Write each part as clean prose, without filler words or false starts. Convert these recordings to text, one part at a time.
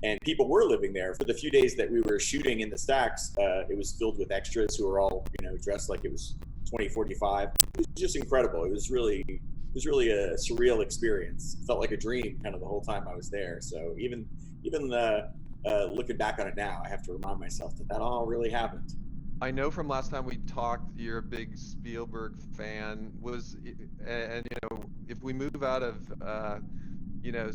and people were living there. For the few days that we were shooting in the stacks, it was filled with extras who were all, dressed like it was 2045. It was just incredible. It was really a surreal experience. It felt like a dream kind of the whole time I was there. So even looking back on it now, I have to remind myself that all really happened. I know from last time we talked, you're a big Spielberg fan. And if we move out of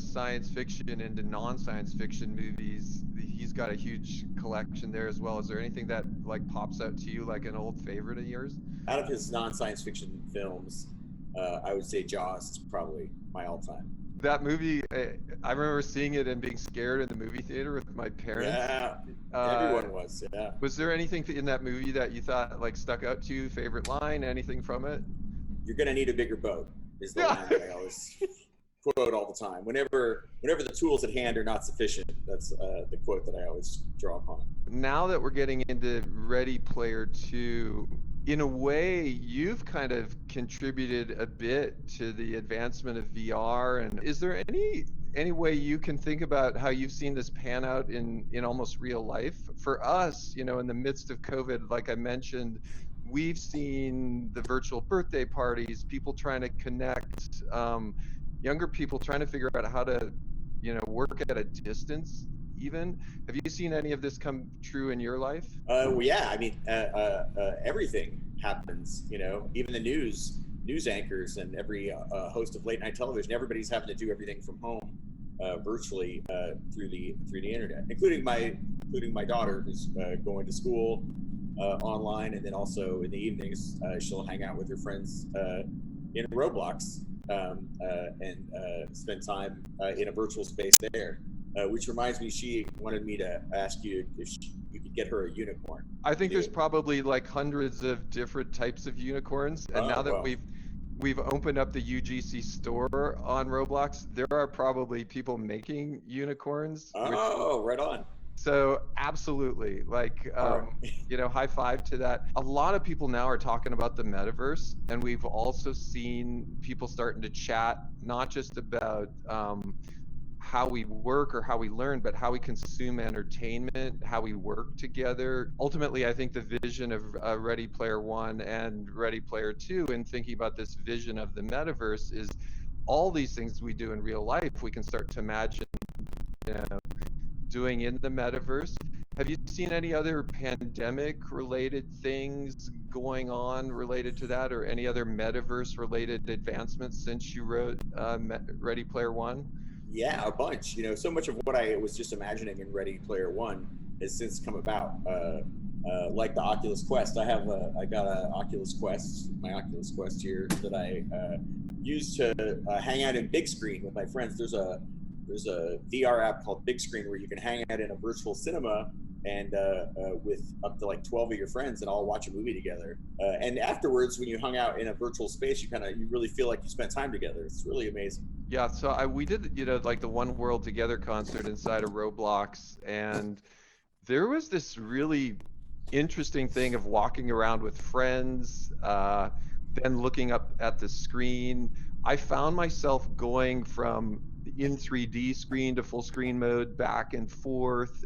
science fiction into non-science fiction movies, he's got a huge collection there as well. Is there anything that like pops out to you like an old favorite of yours? Out of his non-science fiction films, I would say Jaws is probably my all-time. That movie, I remember seeing it and being scared in the movie theater with my parents. Yeah, Uh, everyone was. Yeah. was there anything in that movie that you thought like stuck out to you? Favorite line? Anything from it? You're gonna need a bigger boat is the Yeah. line that I always quote all the time. Whenever the tools at hand are not sufficient, that's the quote that I always draw upon. Now that we're getting into Ready Player 2, in a way, you've kind of contributed a bit to the advancement of VR. And is there any way you can think about how you've seen this pan out in almost real life? For us, in the midst of COVID, like I mentioned, we've seen the virtual birthday parties, people trying to connect, younger people trying to figure out how to, work at a distance even. Have you seen any of this come true in your life? Well, yeah, I mean, everything happens. Even the news anchors and every host of late night television. Everybody's having to do everything from home, virtually, through the internet, including my daughter who's going to school online, and then also in the evenings she'll hang out with her friends in Roblox, and spend time in a virtual space there. Which reminds me, she wanted me to ask you if you could get her a unicorn. I think Do there's it. probably like hundreds of different types of unicorns, and now Oh that well. we've opened up the UGC store on Roblox, there are probably people making unicorns, which Oh, right on. so absolutely, like, All right. high five to that. A lot of people now are talking about the metaverse, and we've also seen people starting to chat not just about how we work or how we learn, but how we consume entertainment, how we work together. Ultimately, I think the vision of Ready Player One and Ready Player Two, and thinking about this vision of the metaverse, is all these things we do in real life, we can start to imagine, you know, doing in the metaverse. Have you seen any other pandemic related things going on related to that, or any other metaverse related advancements since you wrote Ready Player One? Yeah, a bunch. So much of what I was just imagining in Ready Player One has since come about. Like the Oculus Quest, I got a Oculus Quest, my Oculus Quest here that I use to hang out in big screen with my friends. There's a VR app called Big Screen where you can hang out in a virtual cinema and with up to like 12 of your friends and all watch a movie together. And afterwards, when you hung out in a virtual space, you really feel like you spent time together. It's really amazing. Yeah, so we did, like the One World Together concert inside of Roblox, and there was this really interesting thing of walking around with friends, then looking up at the screen. I found myself going from in 3D screen to full screen mode back and forth,